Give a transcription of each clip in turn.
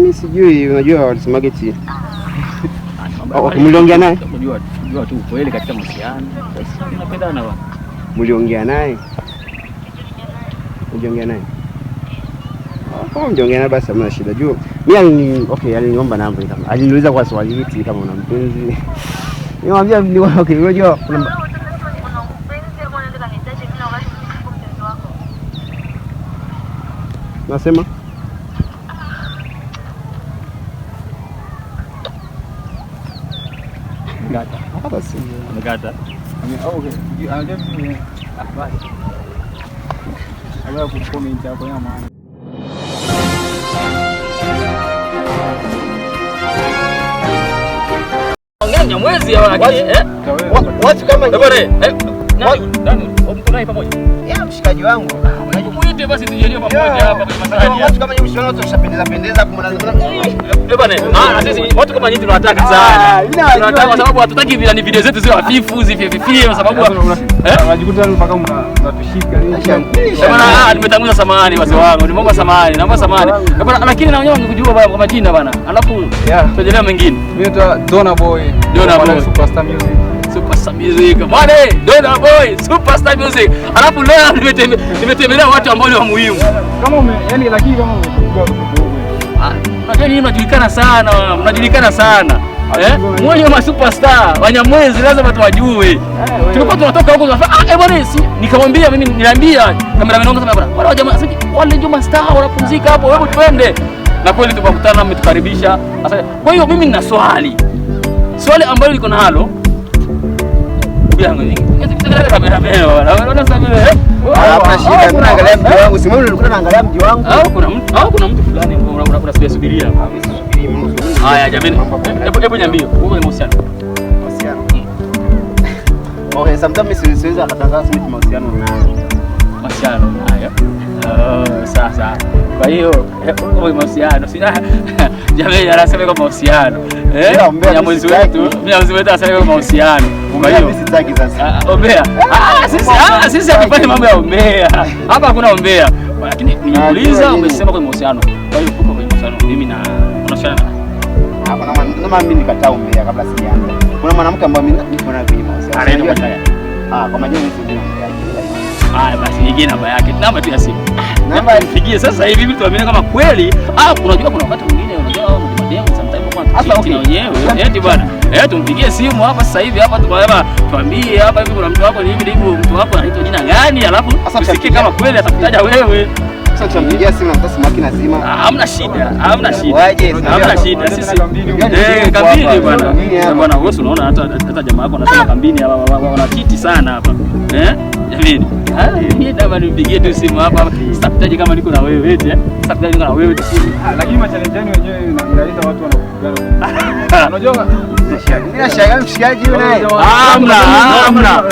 Mimi sijui, unajua walisemaje eti. Mliongea naye? Unajua tu kweli katika mahusiano. Sasa tunapendana bwana. Mliongea naye? Mliongea naye? Kama mliongea naye basi hamna shida. Juu mimi aliniomba namba kama. Aliniuliza kwa swali hili kama una mpenzi. Niwaambia ni okay, unajua kuna mpenzi hapo anaenda kanitaje mimi na wakati niko mpenzi wako. Nasema Gata. Hapa si Gata. Okay. Anajua basi. Hawa kucomment hapo ya maana. Ongea mwezi ya watu kama nani mko naye pamoja? Mshikaji wangu. Muite basi tujelie pamoja hapa kwenye masahani. Watu kama nyinyi mshaona tutapendeza kumna. Sisi watu kama nyinyi tunataka sana. Tunataka kwa sababu hatutaki video zetu ziwe hafifu, zififie kwa sababu unajikuta mpaka mnatushika nini? Bwana nimetanguza samahani wazee wangu. Nimeomba samahani, naomba samahani. Bwana lakini na wenyewe wangekujua baba kwa majina bwana. Alafu tuendelee mengine. Mimi naitwa Dona Boy. Dona Boy Superstar Music. Superstar Music. Bwana Dona Boy Superstar Music. Alafu leo nimetembelea watu ambao ni wa muhimu. Kama yani lakini kama unajua nini mnajulikana sana. Mwenye wa superstar Wanyamwezi lazima tuwajue. Tulikuwa tunatoka huko tunafanya bwana nikamwambia mimi niliambia kameraman wangu sema bwana wale jamaa wale Juma Star wanapumzika hapo hebu twende. Na kweli tukakutana mmetukaribisha. Sasa kwa hiyo mimi nina swali ambalo liko nalo yangu nyingi. Unaona sasa hapa shida tunaangalia mji wangu. Si wewe ulikuwa unaangalia mji wangu? Kuna mtu fulani unasubiria. Haya jamani. Hebu niambie, wewe ni mahusiano. Okay, sometimes siwezi akatangaza mimi mahusiano na haya. Sasa. Kwa hiyo wewe mahusiano. Jamani anasema kama mahusiano. Mwezi wetu anasema kama mahusiano. Kwa hiyo mimi sitaki sasa. Ombea. Sisi hatufanye mambo ya ombea. Hapa hakuna ombea. Lakini niuliza umesema kwa mahusiano. Kwa hiyo uko kwenye mahusiano mimi na unashana na kama mimi nikataa ombea kabla sijaanza. Kuna mwanamke ambaye mimi niko naye kwenye mahusiano. Anaitwa Taya. Kwa majina ni Sina. Basi nyingine namba yake. Namba tu ya simu. Namba nipigie sasa hivi ili tuamini kama kweli. Unajua kuna wakati mwingine unajua mademu sometimes kwa hata wenyewe. Eti bwana. Tumpigie simu hapa sasa hivi hapa tuambie hapa hivi kuna mtu wako ni hivi mtu wako anaitwa jina gani alafu usikie kama kweli atakutaja wewe. Sasa tutampigia simu na simu yake nazima. Hamna shida. Hamna shida. Sisi kambini bwana wewe unaona hata jamaa yako anasema kambini wanachiti sana hapa. Jamani. Yeye dama nipigie tu simu hapa. Sitakutaje kama niko na wewe eti. Sitakutaje niko na wewe tu simu. Lakini machallenjani wenyewe inaleta watu wanakupigana. Unajua ninashangaa mshikaji yule naye. Hamna.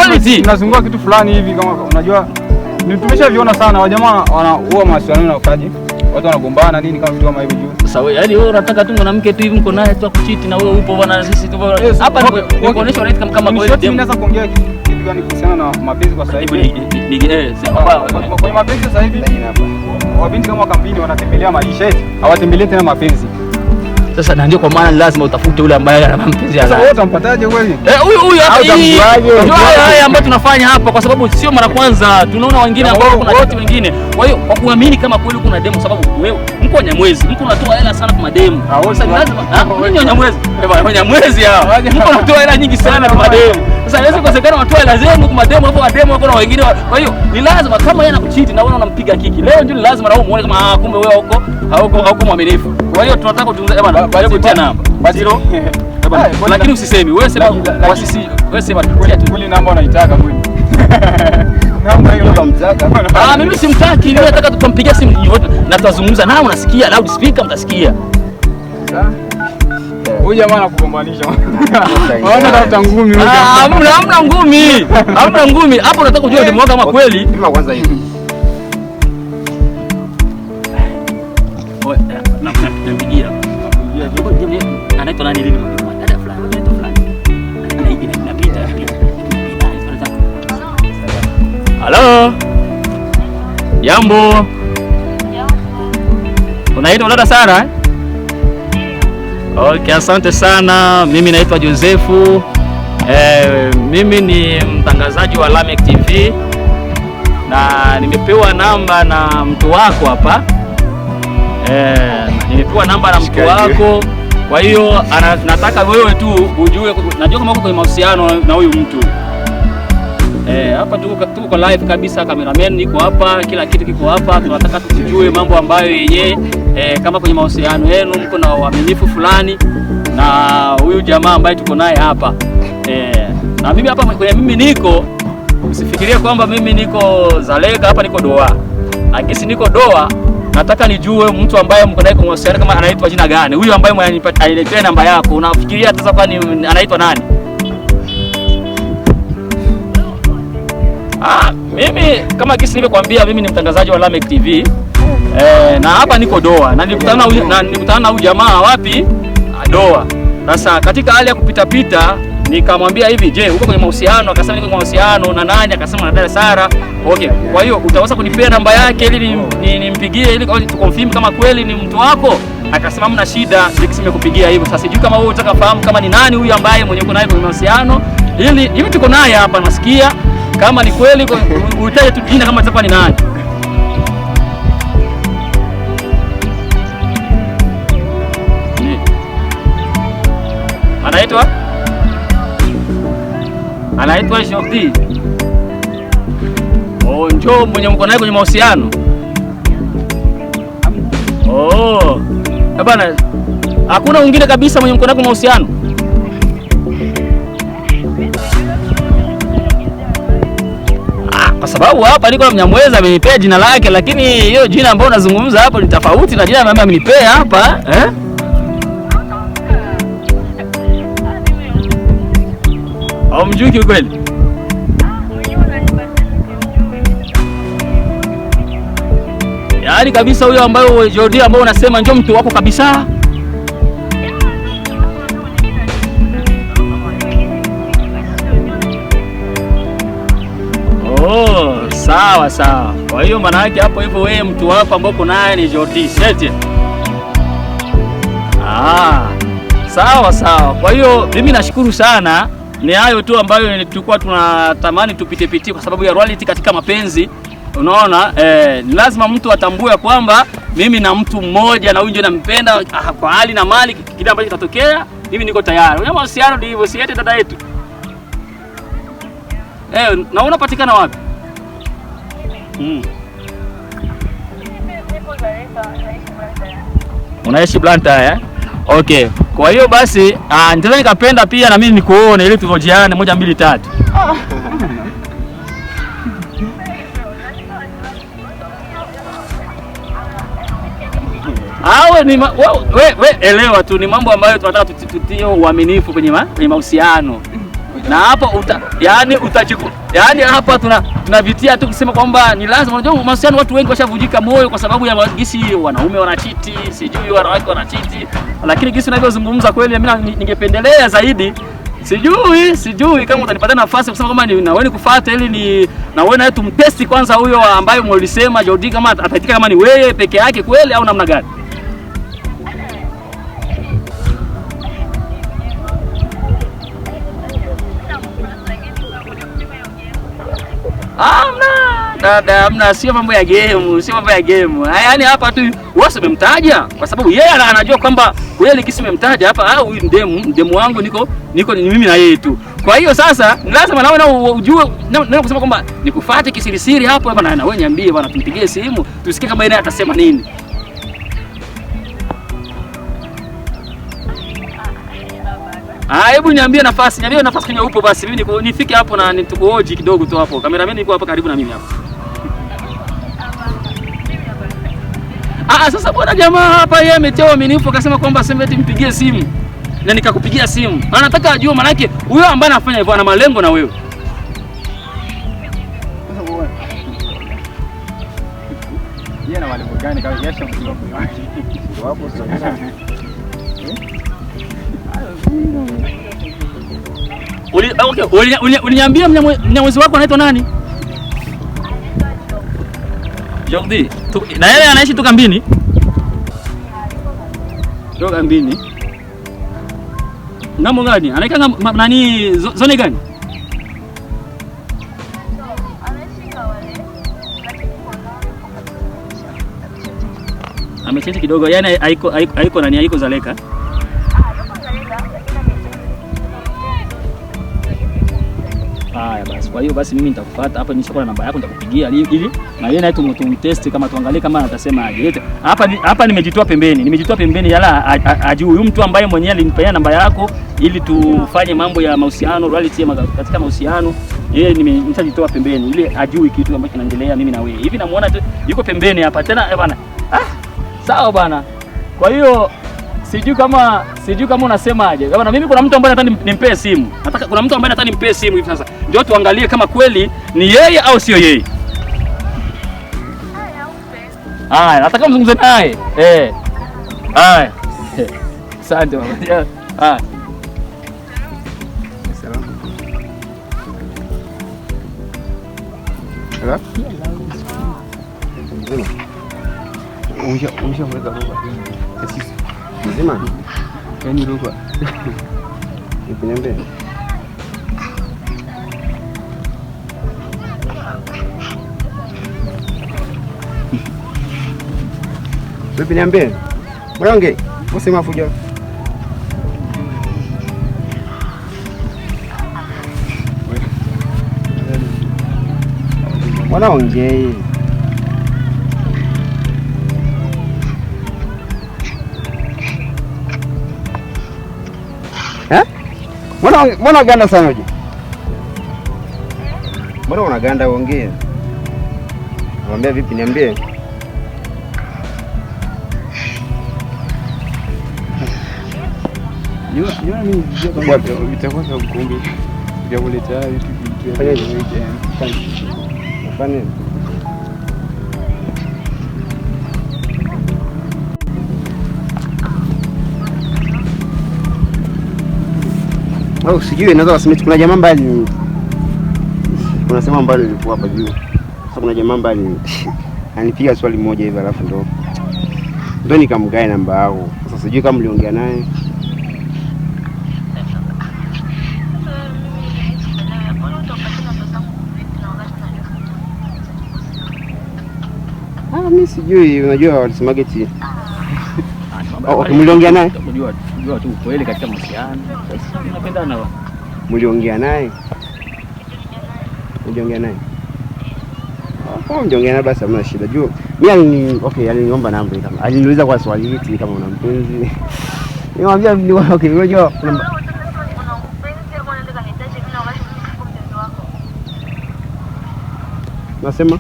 Wewe tunazunguka kitu fulani hivi kama unajua tumeshaviona sana wajamaa wanaua mahusiano na ukaji. Watu wanagombana nini kama vitu kama hivyo juu. Sasa wewe yani wewe unataka tu mwanamke tu hivi mko naye tu akuchiti na wewe upo bwana sisi tu hapa ni kuonesha right kama kweli mimi naweza kuongea kitu gani kuhusiana na mapenzi kwa sasa hivi. Kwa mapenzi sasa hivi wabinti kama kampeni wanatembelea maisha yetu. Hawatembelei tena mapenzi. Sasa na ndio kwa maana lazima utafute yule ambaye ana mapenzi yake. Sasa wewe utampataje kweli? Huyu hapa hii. Haya ambayo tunafanya hapa kwa sababu sio mara kwanza. Tunaona wengine ambao kuna watu wengine. Kwa hiyo kwa kuamini kama kweli kuna demo sababu wewe mko Wanyamwezi, mko unatoa hela sana kwa mademo. Sasa lazima mimi Wanyamwezi. Wanyamwezi hao. Mko unatoa hela nyingi sana kwa mademo. Sasa haiwezi kuwezekana watoe hela zenu kwa mademo hapo mademo wako na wengine. Kwa hiyo ni lazima kama yeye anakuchiti na wewe unampiga kiki. Leo ndio lazima na wewe muone kama kumbe wewe hauko mwaminifu. Kwa hiyo tunataka kutunza bwana. Hebu tia namba. Zero. Lakini usisemi. Wewe sema wasisi. Wewe sema kweli namba unaitaka kweli. Namba hiyo unamtaka. Mimi simtaki. Mimi nataka tutampigia simu yote na tutazungumza naye unasikia loud speaker mtasikia. Huyu jamaa anakugombanisha. Waona tafuta ngumi huyu jamaa. Hamna ngumi. Hamna ngumi. Hapo nataka kujua demo kama kweli. Pima kwanza hivi. Nampigia. Anaitwa nani lini mwalimu? Dada fulani, anaitwa fulani. Anaijina inapita. Halo. Jambo. Unaitwa dada Sara? Okay, asante sana. Mimi naitwa Josefu. Mimi ni mtangazaji wa Lamek TV na nimepewa namba na mtu wako hapa. Nimepewa namba na mtu wako. Kwa hiyo nataka wewe tu ujue, najua kama uko kwenye mahusiano na huyu mtu. Hapa tuko live kabisa, cameraman niko hapa, kila kitu kiko hapa. Tunataka tujue mambo ambayo yenyewe kama kwenye mahusiano yenu mko na uaminifu fulani na huyu jamaa ambaye tuko naye hapa. Na mimi hapa kwenye mimi niko, usifikirie kwamba mimi niko Zaleka, hapa niko Doa. Akisi niko Doa, nataka nijue mtu ambaye mko naye kwa mahusiano kama anaitwa jina gani. Huyu ambaye alinipa namba yako, unafikiria sasa kwani anaitwa nani? Mimi kama kisi nilivyokuambia, mimi ni mtangazaji wa Lamek TV. Na hapa niko Doa na nilikutana na huyu jamaa wapi? Doa. Sasa katika hali ya kupita pita nikamwambia hivi, je, uko kwenye mahusiano? Akasema niko kwenye mahusiano. Na nani? Akasema na dada Sara. Okay. Kwa hiyo utaweza kunipea namba yake ili nimpigie ili tukonfirm kama kweli ni mtu wako? Akasema hamna shida, nimekupigia hivyo. Sasa sijui kama wewe unataka fahamu kama ni nani huyu ambaye mwenye uko naye kwenye mahusiano, ili hivi tuko naye hapa nasikia kama ni kweli, utaje tu jina kama itakuwa ni nani. Anaitwa Jordi. Njoo mwenye mko naye kwenye mahusiano. Bana, hakuna mwingine kabisa mwenye mko naye kwenye mahusiano? Kwa sababu hapa niko na Mnyamwezi amenipea jina lake, lakini hiyo jina ambalo unazungumza hapo ni tofauti na jina mama amenipea hapa, Au mjui kweli? Yaani kabisa huyo ambaye Jordi ambao unasema njoo mtu wako kabisa. Sawa sawa. Kwa hiyo maana yake hapo hivyo wewe mtu wako ambao uko naye ni Jordi, sete? Sawa sawa. Kwa hiyo mimi nashukuru sana. Ni hayo tu ambayo tulikuwa tunatamani tupite kwa sababu ya reality katika mapenzi. Unaona, ni lazima mtu atambue kwamba mimi na mtu mmoja na huyu ndio nampenda kwa hali na mali, kile ambacho kitatokea mimi niko tayari. Wewe mahusiano ndio hivyo, siete dada yetu. Na unapatikana wapi? Unaishi Blantyre, Okay. Kwa hiyo basi nitaweza nikapenda pia na mimi nikuone ili tuvojiane 1 2 3. We elewa tu, ni mambo ambayo tunataka tutie uaminifu kwenye mahusiano. Na hapo yani hapa tunavitia tu kusema kwamba ni lazima. Unajua mahusiano watu wengi washavujika moyo kwa sababu ya gisi wanaume wanachiti, sijui wanawake wanachiti. Lakini gisi ninavyozungumza kweli mimi ningependelea zaidi. Sijui kama utanipata nafasi kusema kama na wewe nikufuate ili ni na wewe na tumtesti kwanza huyo ambaye mlisema Jordi kama ataitika kama ni wewe peke yake kweli au namna gani? Amna, sio mambo ya game. Yaani hapa tu wewe umemtaja kwa sababu yeye anajua kwamba kweli kisi umemtaja hapa huyu ndemu wangu niko mimi na yeye tu. Kwa hiyo sasa ni lazima nawe na ujue na kusema kwamba nikufuate kisirisiri hapo bwana, na wewe niambie bwana, tumpigie simu tusikie kama yeye atasema nini. Hebu niambie nafasi kwenye upo basi mimi nifike hapo na nitukuoji kidogo tu hapo. Cameraman yuko hapa karibu na mimi hapo. Sasa bwana jamaa hapa yeye ametewa uaminifu akasema kwamba sema eti mpigie simu. Na nikakupigia simu. Anataka ajue maana yake huyo ambaye anafanya hivyo ana malengo na wewe. Yeye ana malengo gani kama yasha mtu hapo sasa? Uliniambia Mnyamwezi wako anaitwa nani? Jordi. Na yeye anaishi tu kambini? Toka kambini. Ngambo gani? Anaika nani zone gani? Amechange kidogo, yani haiko nani, haiko Zaleka. Haya basi, kwa hiyo basi mimi nitakufuata hapa, nishakuwa na namba yako, nitakupigia ili na yeye naye tumtest kama tuangalie kama atasema aje. Hapa nimejitoa pembeni yala ajui huyu mtu ambaye mwenyewe alinipa namba yako ili tufanye mambo ya mahusiano, reality katika mahusiano. Yeye nimeshajitoa pembeni ili ajui kitu ambacho kinaendelea mimi na wewe. Hivi namuona tu yuko pembeni hapa tena bwana. Sawa bwana. Kwa hiyo sijui kama unasemaje. Kama na mimi kuna mtu ambaye nataka nimpe simu. Kuna mtu ambaye nataka nimpe simu hivi sasa. Ndio tuangalie kama kweli ni yeye au sio yeye. Haya, nataka mzungumze naye. Haya. Asante bwana. Haya. Hello? Umeshamweka roba. Sisi. Mzima. Yaani roba. Niambie. Vipi niambie? Mwanange, usema fujo. Wanaongea. Mbona ganda sana je? Mbona unaganda ongea? Naambia vipi niambie. Mimi vitakuwa vya ukumbi vya kuleta vitu vya fanya. Au sijui naweza kusimama. Kuna jamaa mbali. Kuna sema mbali ilikuwa hapa juu. Sasa kuna jamaa mbali anipiga swali moja hivi alafu ndo nikamgae namba yao. Sasa sijui kama mliongea naye. Mimi sijui, unajua walisemaje eti. Mliongea naye? Unajua tu kweli katika mahusiano. Tunapendana wa. Mliongea naye? Mliongea naye basi hamna shida. Juu mimi aliniomba namba kama. Aliniuliza kwa swali hili kama una mpenzi. Nikamwambia unajua nasema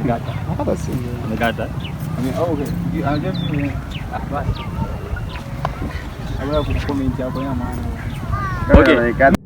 Gata. Hapa si Gata. Okay. Basi. Hapo comment hapo ya maana. Okay.